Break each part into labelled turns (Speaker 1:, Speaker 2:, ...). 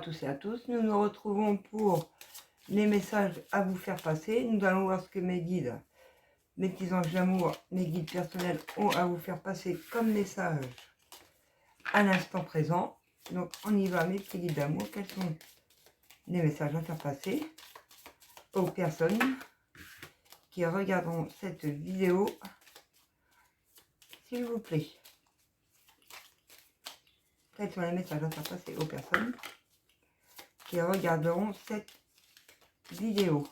Speaker 1: Tous et à tous, nous nous retrouvons pour les messages à vous faire passer. Nous allons voir ce que mes guides, mes petits anges d'amour, mes guides personnels ont à vous faire passer comme message à l'instant présent. Donc on y va, mes petits guides d'amour. Quels sont les messages à faire passer aux personnes qui regarderont cette vidéo, s'il vous plaît? Quels sont les messages à faire passer aux personnes qui regarderont cette vidéo?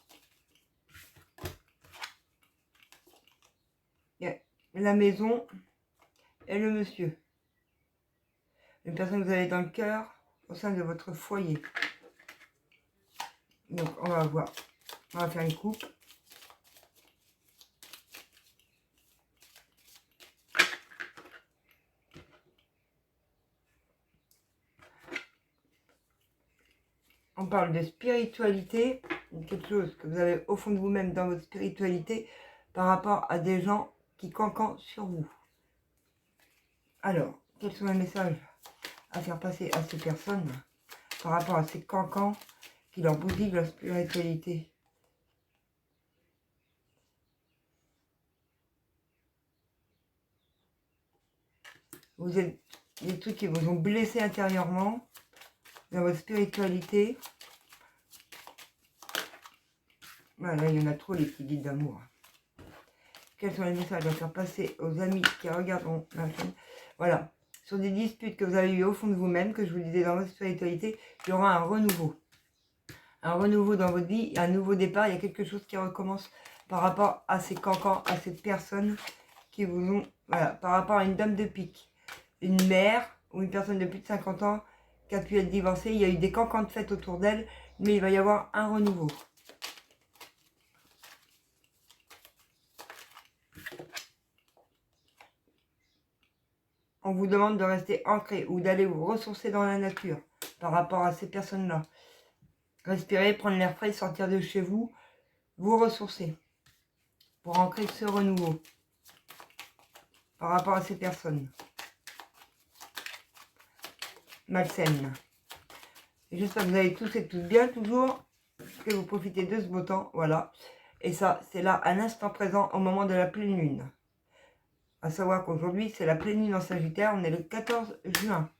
Speaker 1: La maison et le monsieur. Une personne que vous avez dans le cœur au sein de votre foyer. Donc on va voir. On va faire une coupe. On parle de spiritualité, quelque chose que vous avez au fond de vous-même dans votre spiritualité par rapport à des gens qui cancanent sur vous. Alors, quels sont les messages à faire passer à ces personnes par rapport à ces cancans qui leur bousillent leur spiritualité? Vous êtes des trucs qui vous ont blessé intérieurement dans votre spiritualité. Voilà, il y en a trop les petits guides d'amour. Quels sont les messages à faire passer aux amis qui regarderont la chaîne? Voilà, sur des disputes que vous avez eues au fond de vous-même, que je vous disais dans votre spiritualité, il y aura un renouveau. Un renouveau dans votre vie, un nouveau départ, il y a quelque chose qui recommence par rapport à ces cancans, à cette personne qui vous ont... Voilà, par rapport à une dame de pique, une mère ou une personne de plus de 50 ans qui a pu être divorcée, il y a eu des cancans de fête autour d'elle, mais il va y avoir un renouveau. On vous demande de rester ancré ou d'aller vous ressourcer dans la nature par rapport à ces personnes-là. Respirer, prendre l'air frais, sortir de chez vous, vous ressourcer pour ancrer ce renouveau par rapport à ces personnes malsaines. J'espère que vous allez tous et toutes bien toujours, que vous profitez de ce beau temps, voilà. Et ça, c'est là à l'instant présent, au moment de la pleine lune. À savoir qu'aujourd'hui, c'est la pleine lune en Sagittaire, on est le 14 juin.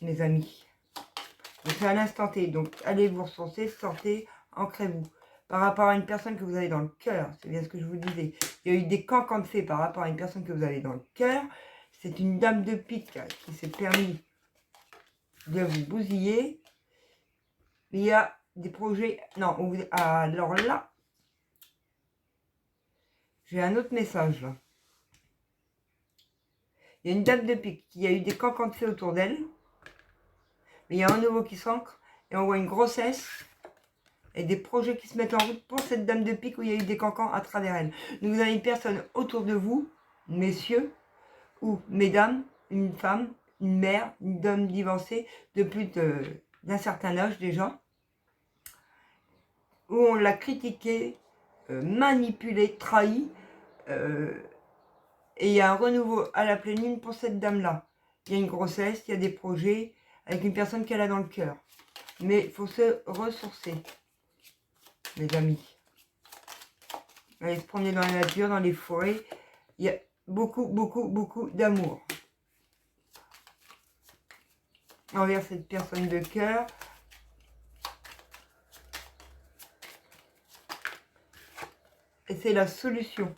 Speaker 1: Mes amis. Donc c'est à l'instant T, donc allez vous ressourcer, sortez, ancrez-vous. Par rapport à une personne que vous avez dans le cœur, c'est bien ce que je vous disais. Il y a eu des cancans de fait par rapport à une personne que vous avez dans le cœur. C'est une dame de pique qui s'est permis de vous bousiller. Il y a des projets... Non, alors là, j'ai un autre message là. Il y a une dame de pique qui a eu des cancans de fait autour d'elle. Mais il y a un nouveau qui s'ancre et on voit une grossesse et des projets qui se mettent en route pour cette dame de pique où il y a eu des cancans à travers elle. Donc vous avez une personne autour de vous, messieurs ou mesdames, une femme, une mère, une dame divorcée de plus d'un certain âge déjà, où on l'a critiqué, manipulé, trahi, et il y a un renouveau à la pleine lune pour cette dame-là. Il y a une grossesse, il y a des projets avec une personne qu'elle a dans le cœur. Mais il faut se ressourcer, mes amis. Aller se promener dans la nature, dans les forêts. Il y a beaucoup, beaucoup, beaucoup d'amour envers cette personne de cœur. Et c'est la solution.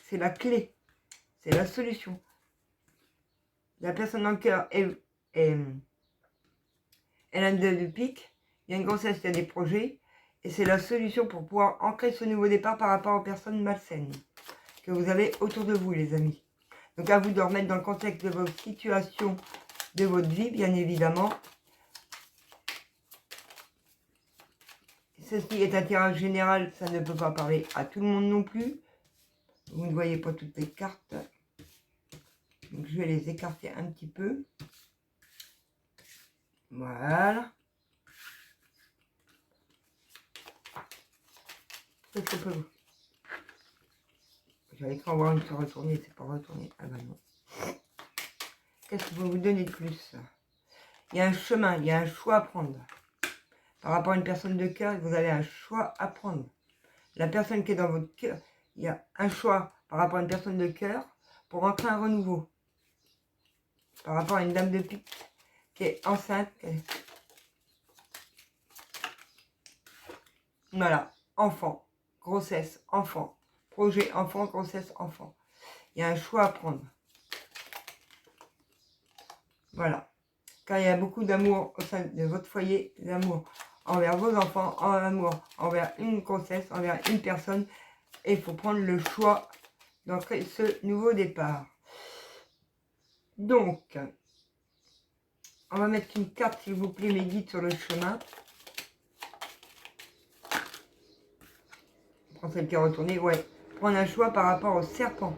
Speaker 1: C'est la clé. C'est la solution. La personne dans le cœur elle a une dame de pique. Il y a une grossesse, il y a des projets. Et c'est la solution pour pouvoir ancrer ce nouveau départ par rapport aux personnes malsaines que vous avez autour de vous, les amis. Donc à vous de remettre dans le contexte de votre situation, de votre vie, bien évidemment. Ceci est un tirage général, ça ne peut pas parler à tout le monde non plus. Vous ne voyez pas toutes les cartes. Donc je vais les écarter un petit peu. Voilà. Qu'est-ce que peut... J'avais cru en voir une se retourner, c'est pas retourné. Ah ben non. Qu'est-ce que je peux vous donner de plus? Il y a un chemin, il y a un choix à prendre. Par rapport à une personne de cœur, vous avez un choix à prendre. La personne qui est dans votre cœur, il y a un choix par rapport à une personne de cœur pour entrer un renouveau. Par rapport à une dame de pique qui est enceinte. Voilà, enfant, grossesse, enfant, projet, enfant, grossesse, enfant. Il y a un choix à prendre. Voilà. Car il y a beaucoup d'amour au sein de votre foyer, d'amour envers vos enfants, en amour envers une grossesse, envers une personne. Et il faut prendre le choix d'entrer ce nouveau départ. Donc, on va mettre une carte, s'il vous plaît, mes guides sur le chemin. On prend celle qui est retournée, ouais. Prendre un choix par rapport au serpent.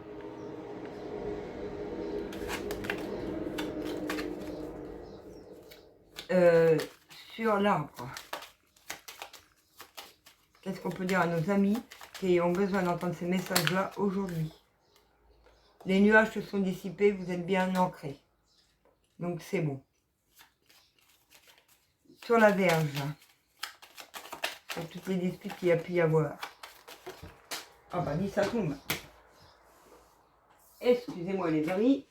Speaker 1: Sur l'arbre. Qu'est-ce qu'on peut dire à nos amis qui ont besoin d'entendre ces messages-là aujourd'hui? Les nuages se sont dissipés, vous êtes bien ancrés. Donc c'est bon. Sur la Vierge, sur toutes les disputes qu'il y a pu y avoir. Ah bah dis ça tombe. Excusez-moi les amis.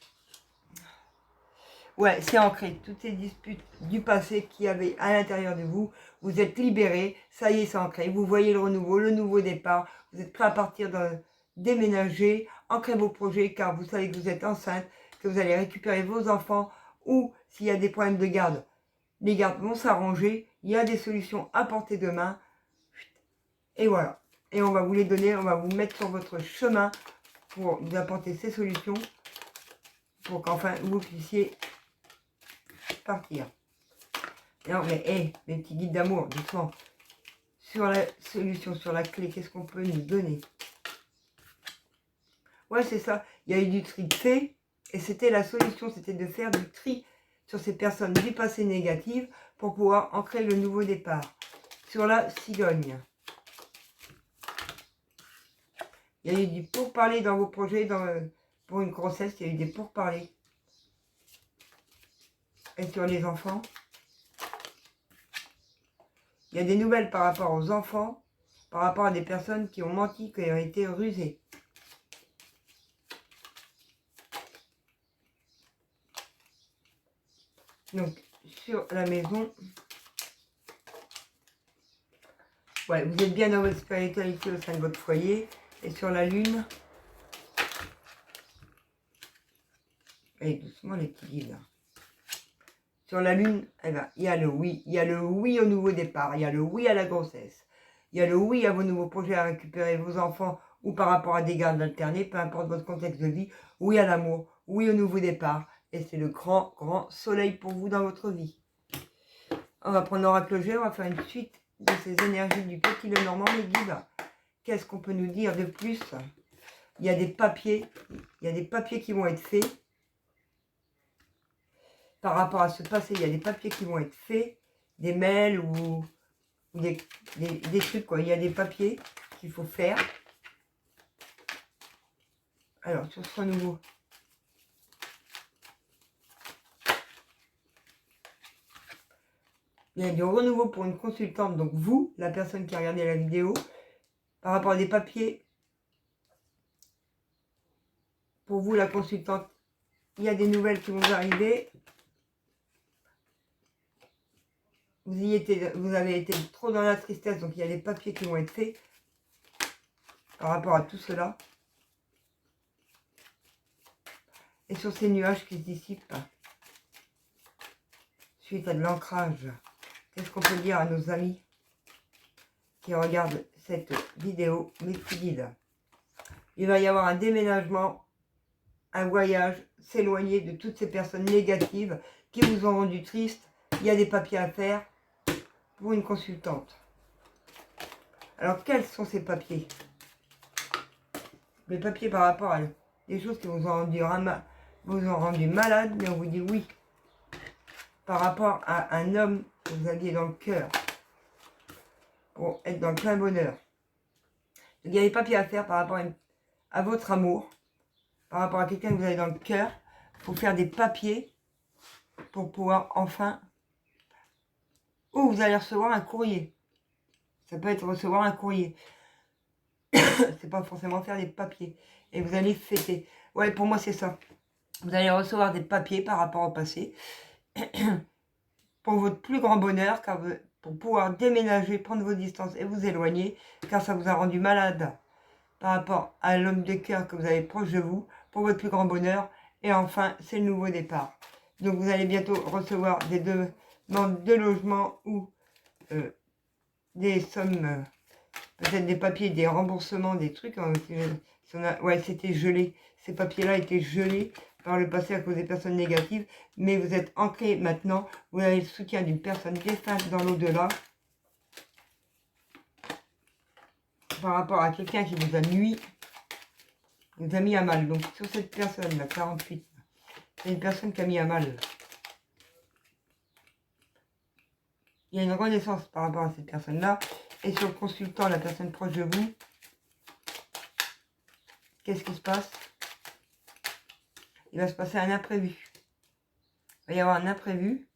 Speaker 1: Ouais, c'est ancré. Toutes ces disputes du passé qu'il y avait à l'intérieur de vous, vous êtes libérés. Ça y est, c'est ancré. Vous voyez le renouveau, le nouveau départ. Vous êtes prêts à partir déménager, ancrer vos projets car vous savez que vous êtes enceinte, que vous allez récupérer vos enfants ou s'il y a des problèmes de garde, les gardes vont s'arranger. Il y a des solutions à portée de main. Et voilà. Et on va vous les donner, on va vous mettre sur votre chemin pour vous apporter ces solutions pour qu'enfin vous puissiez partir. Non mais mes petits guides d'amour, doucement. Sur la solution, sur la clé, qu'est-ce qu'on peut nous donner? Ouais, c'est ça. Il y a eu du tri de fait. Et c'était la solution, c'était de faire du tri sur ces personnes du passé négatives pour pouvoir ancrer le nouveau départ. Sur la cigogne. Il y a eu du pourparler dans vos projets, pour une grossesse, il y a eu des pourparlers. Et sur les enfants, il y a des nouvelles par rapport aux enfants, par rapport à des personnes qui ont menti, qui ont été rusées. Donc, sur la maison, ouais, vous êtes bien dans votre spiritualité au sein de votre foyer. Et sur la lune, et doucement les petits guides. Sur la lune, eh ben, il y a le oui. Il y a le oui au nouveau départ. Il y a le oui à la grossesse. Il y a le oui à vos nouveaux projets, à récupérer vos enfants ou par rapport à des gardes alternés, peu importe votre contexte de vie. Oui à l'amour. Oui au nouveau départ. Et c'est le grand, grand soleil pour vous dans votre vie. On va prendre l'oracle G, on va faire une suite de ces énergies du petit Lenormand, les guides. Qu'est-ce qu'on peut nous dire de plus? Il y a des papiers. Il y a des papiers qui vont être faits. Par rapport à ce passé, il y a des papiers qui vont être faits, des mails ou des trucs, quoi. Il y a des papiers qu'il faut faire. Alors, sur ce renouveau. Il y a du renouveau pour une consultante, donc vous, la personne qui a regardé la vidéo, par rapport à des papiers, pour vous, la consultante, il y a des nouvelles qui vont arriver. Vous avez été trop dans la tristesse, donc il y a des papiers qui vont être faits par rapport à tout cela. Et sur ces nuages qui se dissipent, suite à de l'ancrage, qu'est-ce qu'on peut dire à nos amis qui regardent cette vidéo, mes petits guides? Il va y avoir un déménagement, un voyage, s'éloigner de toutes ces personnes négatives qui vous ont rendu triste. Il y a des papiers à faire pour une consultante. Alors, quels sont ces papiers? Les papiers par rapport à des choses qui vous ont rendu malade, mais on vous dit oui. Par rapport à un homme que vous aviez dans le cœur, pour être dans le plein bonheur. Donc, il y a des papiers à faire par rapport à votre amour, par rapport à quelqu'un que vous avez dans le cœur. Il faut faire des papiers pour pouvoir enfin ou vous allez recevoir un courrier. Ça peut être recevoir un courrier. C'est pas forcément faire des papiers. Et vous allez fêter. Ouais, pour moi, c'est ça. Vous allez recevoir des papiers par rapport au passé. Pour votre plus grand bonheur, car pour pouvoir déménager, prendre vos distances et vous éloigner, car ça vous a rendu malade par rapport à l'homme de cœur que vous avez proche de vous, pour votre plus grand bonheur. Et enfin, c'est le nouveau départ. Donc vous allez bientôt recevoir des demandes de logement ou des sommes, peut-être des papiers, des remboursements, des trucs. Ouais, c'était gelé. Ces papiers-là étaient gelés par le passé à cause des personnes négatives. Mais vous êtes ancré maintenant. Vous avez le soutien d'une personne défunte dans l'au-delà. Par rapport à quelqu'un qui vous a nui, vous a mis à mal. Donc sur cette personne, la 48, c'est une personne qui a mis à mal. Il y a une renaissance par rapport à cette personne-là. Et sur le consultant, la personne proche de vous, qu'est-ce qui se passe? Il va se passer un imprévu. Il va y avoir un imprévu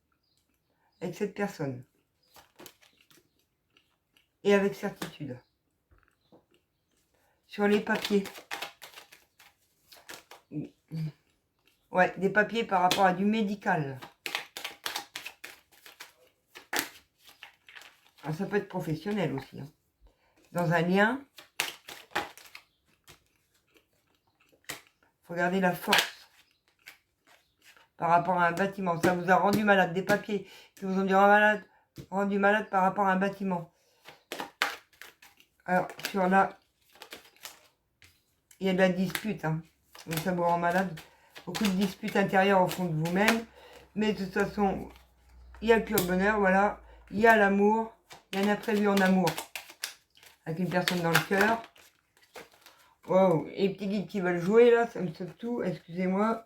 Speaker 1: avec cette personne. Et avec certitude. Sur les papiers. Ouais, des papiers par rapport à du médical. Alors, ça peut être professionnel aussi. Hein. Dans un lien, il faut garder la force. Par rapport à un bâtiment. Ça vous a rendu malade. Des papiers qui vous ont rendu malade par rapport à un bâtiment. Alors, sur là, il y a de la dispute. Hein. Donc ça vous rend malade. Beaucoup de disputes intérieures au fond de vous-même. Mais de toute façon, il y a le pur bonheur, voilà. Il y a l'amour. Il y a un imprévu en amour. Avec une personne dans le cœur. Wow. Et les petits guides qui veulent jouer là, ça me saute tout. Excusez-moi.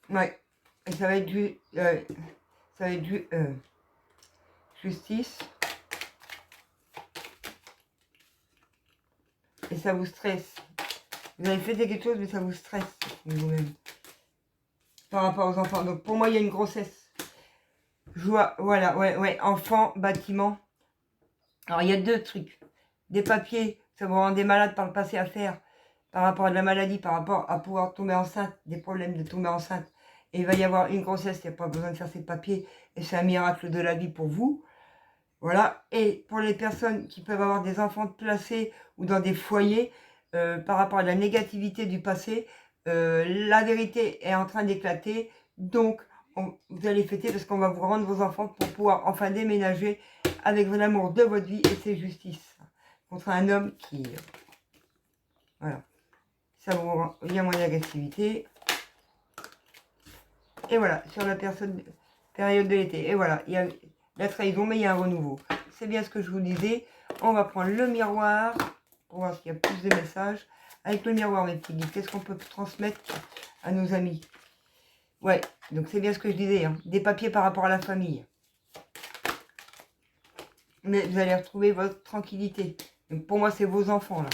Speaker 1: Ouais. Et ça va être justice. Et ça vous stresse. Vous avez fait quelque chose, mais ça vous stresse vous-même. Par rapport aux enfants. Donc pour moi, il y a une grossesse. Joie, voilà, ouais, enfant, bâtiment. Alors il y a deux trucs. Des papiers, ça vous rendait malade par le passé à faire. Par rapport à de la maladie, par rapport à pouvoir tomber enceinte. Des problèmes de tomber enceinte. Et il va y avoir une grossesse, il n'y a pas besoin de faire ces papiers. Et c'est un miracle de la vie pour vous. Voilà. Et pour les personnes qui peuvent avoir des enfants placés ou dans des foyers, par rapport à la négativité du passé, la vérité est en train d'éclater. Donc, vous allez fêter parce qu'on va vous rendre vos enfants pour pouvoir enfin déménager avec l'amour de votre vie. Et c'est justice. Contre un homme qui... voilà. Ça vous rend... Il y a moins d'agressivité. Et voilà. Sur la période de l'été. Et voilà. Il y a la trahison, mais il y a un renouveau. C'est bien ce que je vous disais. On va prendre le miroir pour voir s'il y a plus de messages. Avec le miroir, mes petits guides, qu'est-ce qu'on peut transmettre à nos amis? Ouais, donc c'est bien ce que je disais. Hein. Des papiers par rapport à la famille. Mais vous allez retrouver votre tranquillité. Donc pour moi, c'est vos enfants, là.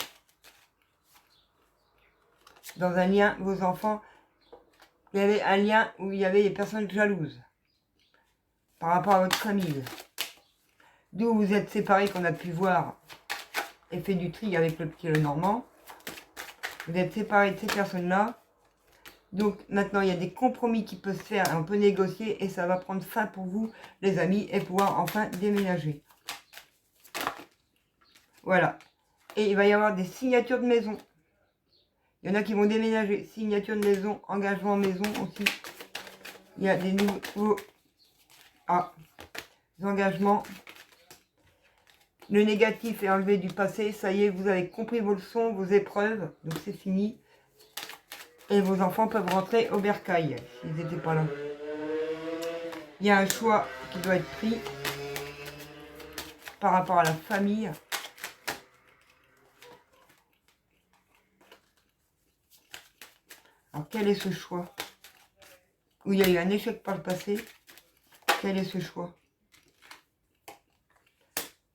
Speaker 1: Dans un lien, vos enfants, il y avait un lien où il y avait des personnes jalouses. Par rapport à votre famille. D'où vous êtes séparés, qu'on a pu voir et fait du tri avec le petit Normand. Vous êtes séparés de ces personnes-là. Donc maintenant, il y a des compromis qui peuvent se faire, on peut négocier et ça va prendre fin pour vous, les amis, et pouvoir enfin déménager. Voilà. Et il va y avoir des signatures de maison. Il y en a qui vont déménager. Signature de maison, engagement maison aussi. Il y a des nouveaux engagements. Le négatif est enlevé du passé. Ça y est, vous avez compris vos leçons, vos épreuves. Donc c'est fini. Et vos enfants peuvent rentrer au bercail, s'ils n'étaient pas là. Il y a un choix qui doit être pris par rapport à la famille. Alors quel est ce choix? Où il y a eu un échec par le passé. Quel est ce choix?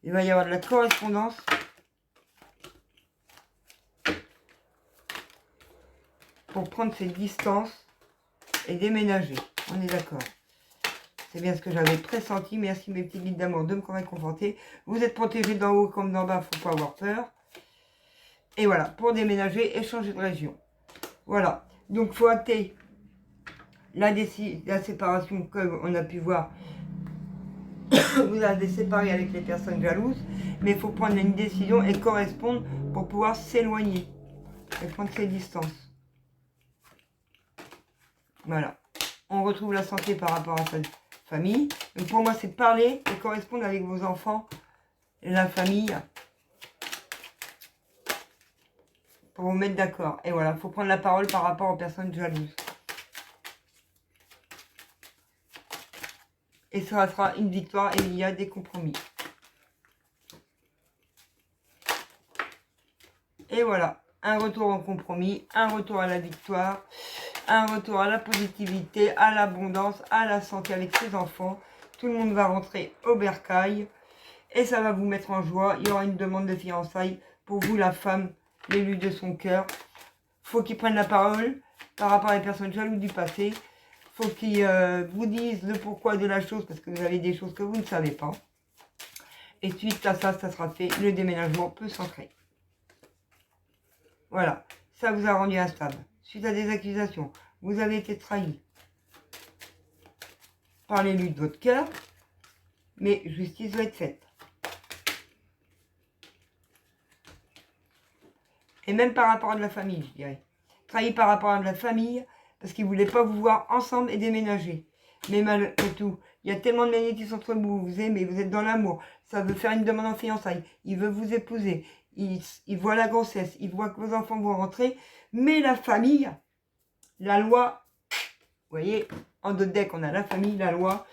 Speaker 1: Il va y avoir de la correspondance. Pour prendre ses distances et déménager. On est d'accord. C'est bien ce que j'avais pressenti. Merci mes petits guides d'amour de me réconforter. Vous êtes protégés d'en haut comme d'en bas, faut pas avoir peur. Et voilà, pour déménager et changer de région. Voilà, donc il faut acter la séparation qu'on a pu voir. Vous avez séparé avec les personnes jalouses, mais il faut prendre une décision et correspondre pour pouvoir s'éloigner et prendre ses distances. Voilà. On retrouve la santé par rapport à sa famille. Donc pour moi, c'est parler et correspondre avec vos enfants et la famille pour vous mettre d'accord. Et voilà, il faut prendre la parole par rapport aux personnes jalouses. Et ça sera une victoire et il y a des compromis. Et voilà, un retour au compromis, un retour à la victoire, un retour à la positivité, à l'abondance, à la santé avec ses enfants. Tout le monde va rentrer au bercail et ça va vous mettre en joie. Il y aura une demande de fiançailles pour vous, la femme, l'élu de son cœur. Faut qu'ils prennent la parole par rapport à les personnes jalouses du passé. Faut qu'ils vous disent le pourquoi de la chose parce que vous avez des choses que vous ne savez pas. Et suite à ça, ça sera fait. Le déménagement peut s'ancrer. Voilà, ça vous a rendu instable. Suite à des accusations, vous avez été trahi par l'élu de votre cœur, mais justice doit être faite. Et même par rapport à de la famille, je dirais. Trahi par rapport à de la famille, parce qu'ils ne voulaient pas vous voir ensemble et déménager. Mais malgré tout, il y a tellement de magnétisme entre vous, vous aimez, vous êtes dans l'amour, ça veut faire une demande en fiançailles, il veut vous épouser, il voit la grossesse, il voit que vos enfants vont rentrer, mais la famille, la loi, vous voyez, en deux decks, on a la famille, la loi,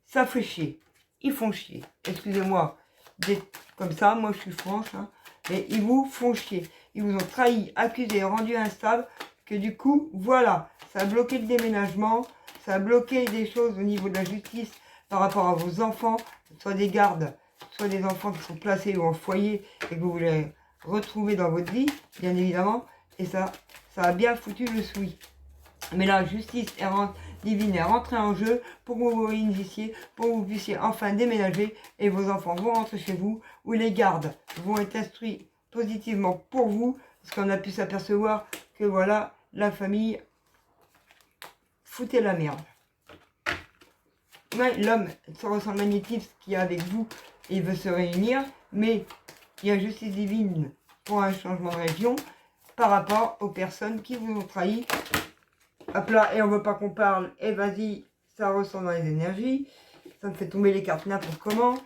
Speaker 1: ça fait chier, ils font chier, excusez-moi d'être comme ça, moi je suis franche, hein, mais ils vous font chier, ils vous ont trahi, accusé, rendu instable, que du coup, voilà, ça a bloqué le déménagement, ça a bloqué des choses au niveau de la justice par rapport à vos enfants, soit des gardes, soit des enfants qui sont placés ou en foyer et que vous voulez retrouver dans votre vie, bien évidemment. Et ça a bien foutu le souhait. Mais la justice divine est rentrée en jeu pour que vous vous réinitiez, pour que vous puissiez enfin déménager et vos enfants vont rentrer chez vous, ou les gardes vont être instruits positivement pour vous, parce qu'on a pu s'apercevoir que voilà, la famille foutait la merde. Ouais, l'homme, ça ressent le magnétisme qu'il y a avec vous et il veut se réunir, mais il y a justice divine pour un changement de région par rapport aux personnes qui vous ont trahi. Hop là, et on veut pas qu'on parle, et vas-y, ça ressent dans les énergies, ça me fait tomber les cartes n'importe comment.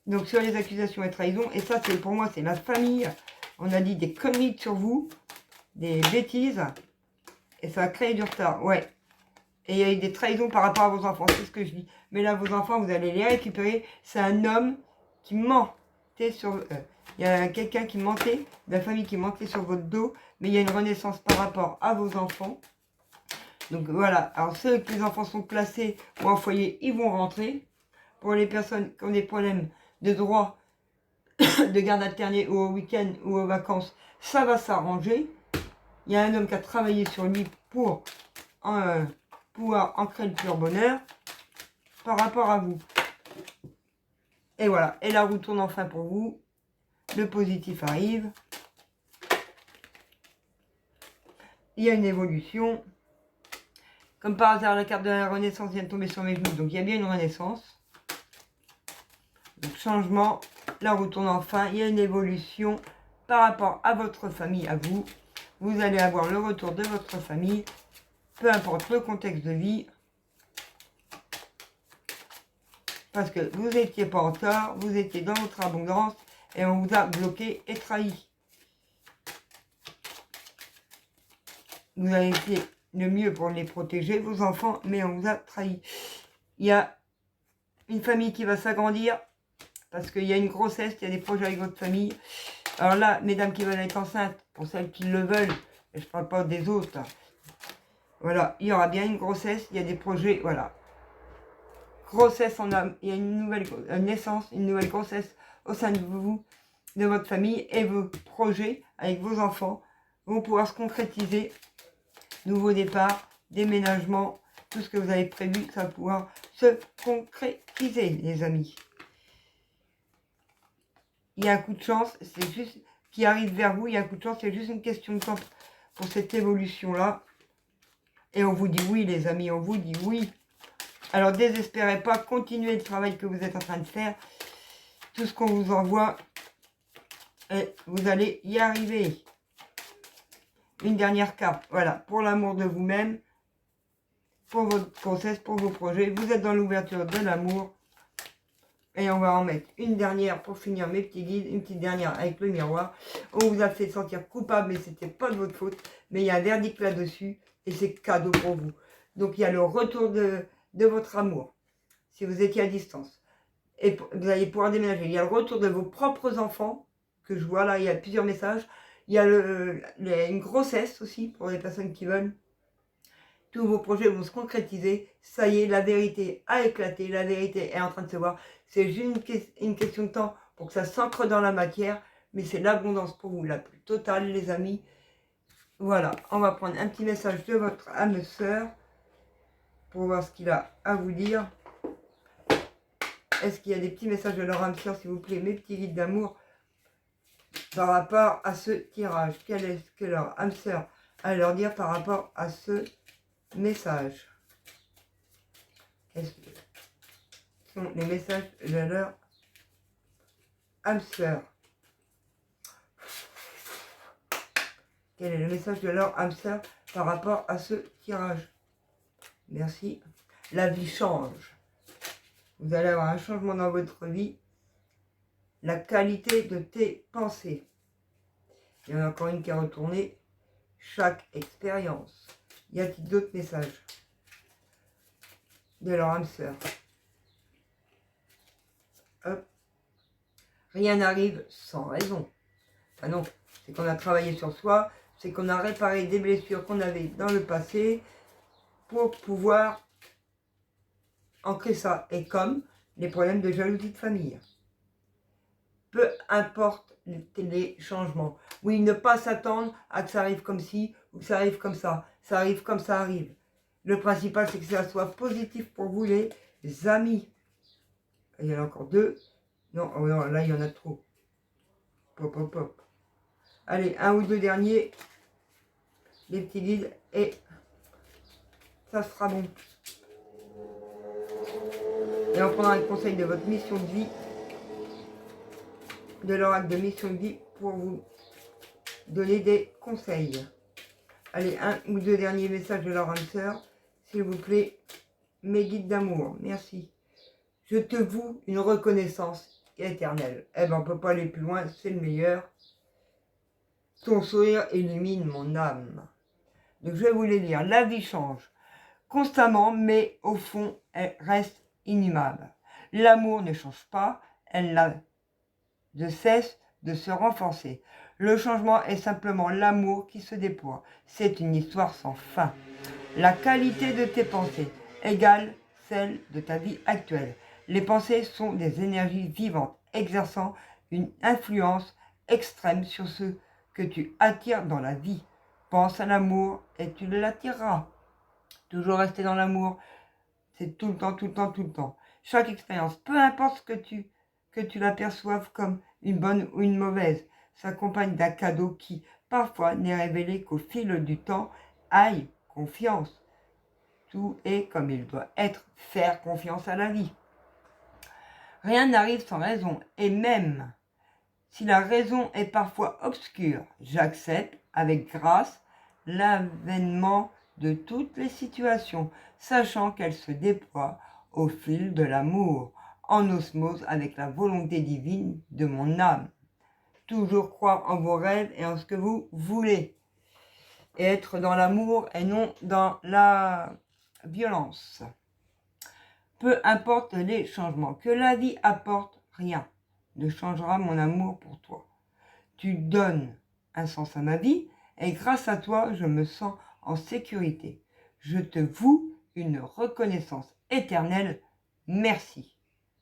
Speaker 1: Donc sur les accusations et trahisons, et ça c'est pour moi c'est la famille, on a dit des conneries sur vous, des bêtises, et ça a créé du retard, ouais. Et il y a eu des trahisons par rapport à vos enfants, c'est ce que je dis. Mais là, vos enfants, vous allez les récupérer. C'est un homme qui mentait sur... il y a quelqu'un qui mentait, de la famille qui mentait sur votre dos, mais il y a une renaissance par rapport à vos enfants. Donc voilà, alors ceux que les enfants sont placés ou en foyer, ils vont rentrer. Pour les personnes qui ont des problèmes de droit de garde alternée ou au week-end ou aux vacances, ça va s'arranger. Il y a un homme qui a travaillé sur lui pour pouvoir ancrer le pur bonheur par rapport à vous. Et voilà, et la roue tourne enfin pour vous. Le positif arrive. Il y a une évolution. Comme par hasard, la carte de la renaissance vient de tomber sur mes genoux. Donc il y a bien une renaissance. Donc changement, la roue tourne enfin. Il y a une évolution par rapport à votre famille, à vous. Vous allez avoir le retour de votre famille. Peu importe le contexte de vie. Parce que vous n'étiez pas en tort, vous étiez dans votre abondance et on vous a bloqué et trahi. Vous avez fait le mieux pour les protéger, vos enfants, mais on vous a trahi. Il y a une famille qui va s'agrandir parce qu'il y a une grossesse, il y a des projets avec votre famille. Alors là, mesdames qui veulent être enceintes, pour celles qui le veulent, et je ne parle pas des autres, voilà, il y aura bien une grossesse, il y a des projets, voilà. Grossesse, il y a une nouvelle naissance, une nouvelle grossesse au sein de vous, de votre famille, et vos projets avec vos enfants vont pouvoir se concrétiser. Nouveau départ, déménagement, tout ce que vous avez prévu, ça va pouvoir se concrétiser, les amis. Il y a un coup de chance, c'est juste qui arrive vers vous, il y a un coup de chance, c'est juste une question de temps pour cette évolution-là. Et on vous dit oui, les amis, on vous dit oui. Alors, désespérez pas, continuez le travail que vous êtes en train de faire. Tout ce qu'on vous envoie, et vous allez y arriver. Une dernière carte, voilà, pour l'amour de vous-même, pour votre grossesse, pour vos projets. Vous êtes dans l'ouverture de l'amour. Et on va en mettre une dernière pour finir mes petits guides, une petite dernière avec le miroir. On vous a fait sentir coupable, mais c'était pas de votre faute. Mais il y a un verdict là-dessus et c'est cadeau pour vous. Donc il y a le retour de votre amour, si vous étiez à distance. Et vous allez pouvoir déménager. Il y a le retour de vos propres enfants, que je vois là, il y a plusieurs messages. Il y a une grossesse aussi, pour les personnes qui veulent. Tous vos projets vont se concrétiser. Ça y est, la vérité a éclaté. La vérité est en train de se voir. C'est juste une question de temps pour que ça s'ancre dans la matière. Mais c'est l'abondance pour vous, la plus totale, les amis. Voilà, on va prendre un petit message de votre âme sœur pour voir ce qu'il a à vous dire. Est-ce qu'il y a des petits messages de leur âme sœur, s'il vous plaît, mes petits guides d'amour, par rapport à ce tirage? Quel est ce que leur âme sœur a à leur dire par rapport à ce message? Est-ce que ce sont les messages de leur âme sœur? Quel est le message de leur âme sœur par rapport à ce tirage? Merci. La vie change. Vous allez avoir un changement dans votre vie. La qualité de tes pensées. Il y en a encore une qui est retournée. Chaque expérience. Y a-t-il d'autres messages de leur âme sœur? Hop. Rien n'arrive sans raison. Ah non, c'est qu'on a travaillé sur soi, c'est qu'on a réparé des blessures qu'on avait dans le passé pour pouvoir ancrer ça. Et comme les problèmes de jalousie de famille. Peu importe les changements. Oui, ne pas s'attendre à que ça arrive comme ci ou que ça arrive comme ça. Ça arrive comme ça arrive. Le principal, c'est que ça soit positif pour vous, les amis. Il y en a encore deux. Non, oh non, là, il y en a trop. Pop, pop, pop. Allez, un ou deux derniers. Les petits guides. Et ça sera bon. Et on prendra le conseil de votre mission de vie. De l'oracle de mission de vie pour vous donner des conseils. Allez, un ou deux derniers messages de leur âme sœur. S'il vous plaît, mes guides d'amour. Merci. Je te voue une reconnaissance éternelle. Eh ben, on ne peut pas aller plus loin, c'est le meilleur. Ton sourire illumine mon âme. Donc, je vais vous les lire. La vie change constamment, mais au fond, elle reste inimable. L'amour ne change pas, elle n'a de cesse de se renforcer. Le changement est simplement l'amour qui se déploie. C'est une histoire sans fin. La qualité de tes pensées égale celle de ta vie actuelle. Les pensées sont des énergies vivantes, exerçant une influence extrême sur ce que tu attires dans la vie. Pense à l'amour et tu l'attireras. Toujours rester dans l'amour, c'est tout le temps, tout le temps, tout le temps. Chaque expérience, peu importe ce que tu l'aperçoives comme une bonne ou une mauvaise, s'accompagne d'un cadeau qui, parfois, n'est révélé qu'au fil du temps. Aie confiance. Tout est comme il doit être. Faire confiance à la vie. Rien n'arrive sans raison. Et même si la raison est parfois obscure, j'accepte avec grâce l'avènement de toutes les situations, sachant qu'elles se déploient au fil de l'amour, en osmose avec la volonté divine de mon âme. Toujours croire en vos rêves et en ce que vous voulez. Et être dans l'amour et non dans la violence. Peu importe les changements que la vie apporte, rien ne changera mon amour pour toi. Tu donnes un sens à ma vie et grâce à toi, je me sens en sécurité. Je te voue une reconnaissance éternelle. Merci.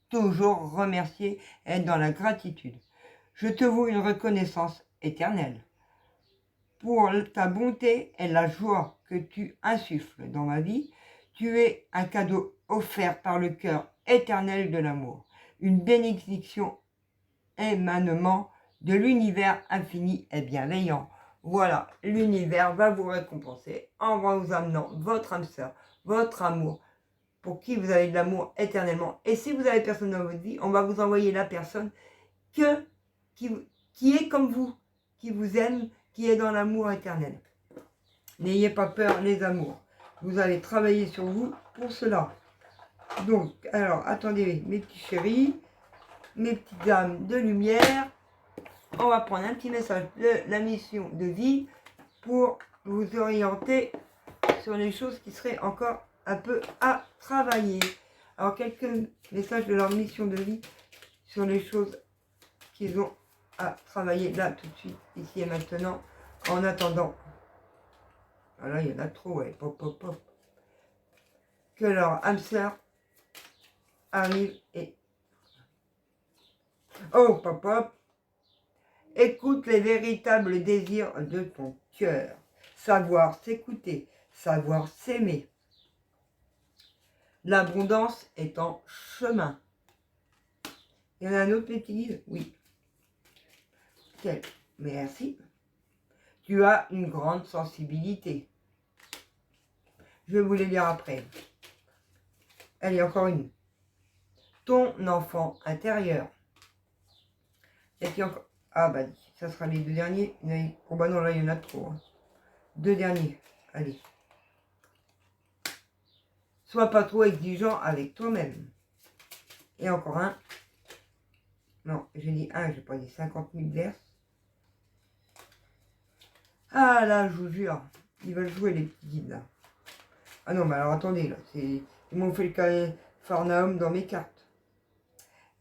Speaker 1: Toujours remercier et être dans la gratitude. Je te voue une reconnaissance éternelle pour ta bonté et la joie que tu insuffles dans ma vie. Tu es un cadeau offert par le cœur éternel de l'amour, une bénédiction émanement de l'univers infini et bienveillant. Voilà, l'univers va vous récompenser en vous amenant votre âme sœur, votre amour, pour qui vous avez de l'amour éternellement. Et si vous avez personne dans votre vie, on va vous envoyer la personne qui est comme vous, qui vous aime, qui est dans l'amour éternel. N'ayez pas peur, les amours. Vous allez travailler sur vous pour cela. Donc, alors, attendez, mes petits chéris, mes petites âmes de lumière, on va prendre un petit message de la mission de vie pour vous orienter sur les choses qui seraient encore un peu à travailler. Alors, quelques messages de leur mission de vie sur les choses qu'ils ont à travailler là, tout de suite, ici et maintenant, en attendant. Voilà, il y en a trop, ouais, pop, pop, pop. Que leur âme sœur arrive et... Oh, pop, pop. Écoute les véritables désirs de ton cœur. Savoir s'écouter, savoir s'aimer. L'abondance est en chemin. Il y en a un autre qui dit oui. Quel merci. Tu as une grande sensibilité. Je vais vous les lire après. Allez, encore une. Ton enfant intérieur. Et puis encore... Ah bah, ça sera les deux derniers. Oh bah non, là, il y en a trop. Hein. Deux derniers. Allez. Sois pas trop exigeant avec toi-même. Et encore un. Non, j'ai dit un, j'ai pas dit 50 000 vers. Ah là, je vous jure, ils veulent jouer les petits guides là. Ah non, mais alors attendez, là, ils m'ont fait le Capharnaüm dans mes cartes.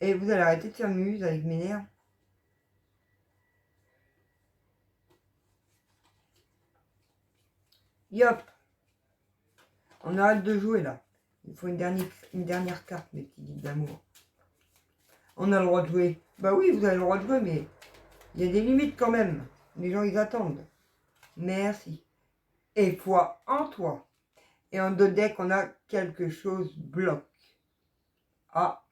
Speaker 1: Et vous allez arrêter de faire muse avec mes nerfs. Yop. On arrête de jouer là. Il faut une dernière carte, mes petits guides d'amour. On a le droit de jouer. Bah oui, vous avez le droit de jouer, mais il y a des limites quand même. Les gens, ils attendent. Merci. Et foi en toi. Et en deux decks, on a quelque chose bloque. Ah.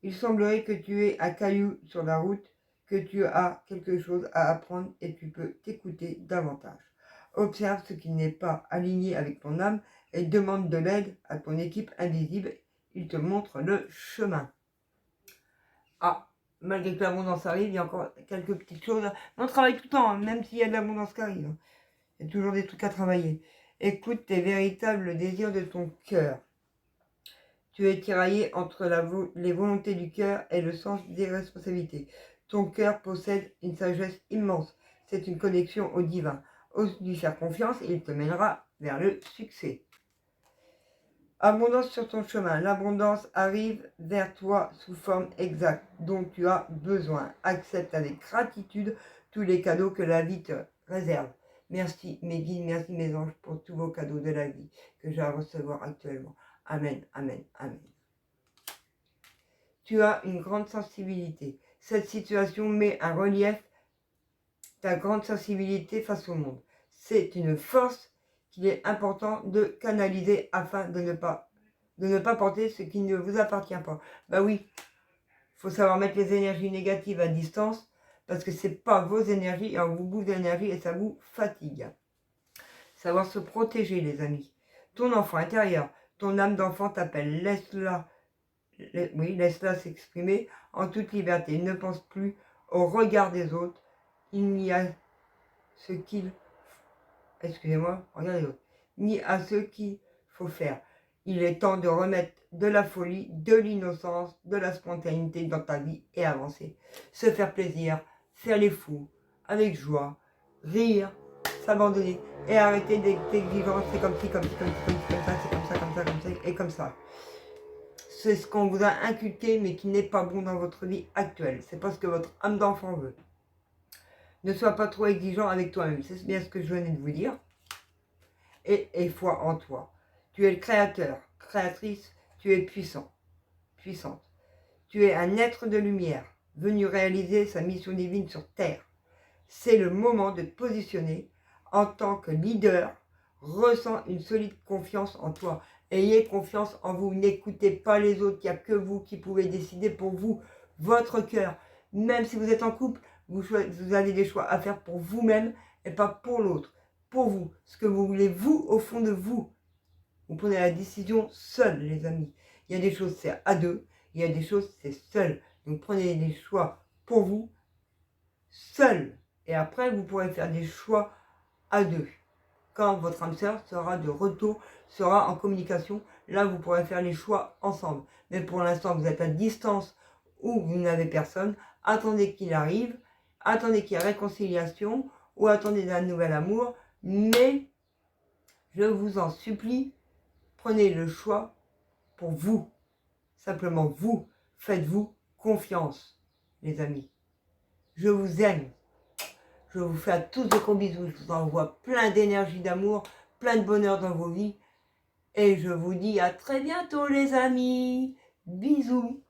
Speaker 1: Il semblerait que tu aies un caillou sur la route, que tu as quelque chose à apprendre et tu peux t'écouter davantage. Observe ce qui n'est pas aligné avec ton âme et demande de l'aide à ton équipe invisible. Il te montre le chemin. Ah, malgré que l'abondance arrive, il y a encore quelques petites choses. On travaille tout le temps, hein, même s'il y a de l'abondance qui arrive. Il y a toujours des trucs à travailler. Écoute tes véritables désirs de ton cœur. Tu es tiraillé entre les volontés du cœur et le sens des responsabilités. Ton cœur possède une sagesse immense. C'est une connexion au divin. Ose lui faire confiance et il te mènera vers le succès. Abondance sur ton chemin. L'abondance arrive vers toi sous forme exacte dont tu as besoin. Accepte avec gratitude tous les cadeaux que la vie te réserve. Merci mes guides, merci mes anges pour tous vos cadeaux de la vie que j'ai à recevoir actuellement. Amen, amen, amen. Tu as une grande sensibilité. Cette situation met en relief ta grande sensibilité face au monde. C'est une force qu'il est important de canaliser afin de ne pas porter ce qui ne vous appartient pas. Bah oui, il faut savoir mettre les énergies négatives à distance parce que c'est pas vos énergies et on vous bouffe d'énergie et ça vous fatigue. Savoir se protéger, les amis. Ton enfant intérieur, ton âme d'enfant t'appelle. Laisse-la s'exprimer en toute liberté. Ne pense plus au regard des autres. Il n'y a ce qu'il... Excusez-moi, regardez les autres. Ni à ce qu'il faut faire. Il est temps de remettre de la folie, de l'innocence, de la spontanéité dans ta vie et avancer. Se faire plaisir, faire les fous, avec joie, rire, s'abandonner et arrêter d'être exigeant. C'est comme ci, comme ci, comme ci, comme ci, comme ça, c'est comme ça, comme ça, comme ça et comme ça. C'est ce qu'on vous a inculqué mais qui n'est pas bon dans votre vie actuelle. C'est pas ce que votre âme d'enfant veut. Ne sois pas trop exigeant avec toi-même. C'est bien ce que je venais de vous dire. Et foi en toi. Tu es le créateur, créatrice, tu es puissant, puissante. Tu es un être de lumière, venu réaliser sa mission divine sur Terre. C'est le moment de te positionner en tant que leader ressens une solide confiance en toi. Ayez confiance en vous. N'écoutez pas les autres. Il n'y a que vous qui pouvez décider pour vous, votre cœur. Même si vous êtes en couple, vous avez des choix à faire pour vous-même et pas pour l'autre. Pour vous. Ce que vous voulez, vous, au fond de vous. Vous prenez la décision seul, les amis. Il y a des choses, c'est à deux. Il y a des choses, c'est seul. Donc prenez des choix pour vous, seul. Et après, vous pourrez faire des choix à deux. Quand votre âme sœur sera de retour, sera en communication, là, vous pourrez faire les choix ensemble. Mais pour l'instant, vous êtes à distance ou vous n'avez personne. Attendez qu'il arrive. Attendez qu'il y ait réconciliation ou attendez un nouvel amour. Mais, je vous en supplie, prenez le choix pour vous. Simplement vous. Faites-vous confiance, les amis. Je vous aime. Je vous fais à tous de gros bisous. Je vous envoie plein d'énergie, d'amour, plein de bonheur dans vos vies. Et je vous dis à très bientôt, les amis. Bisous.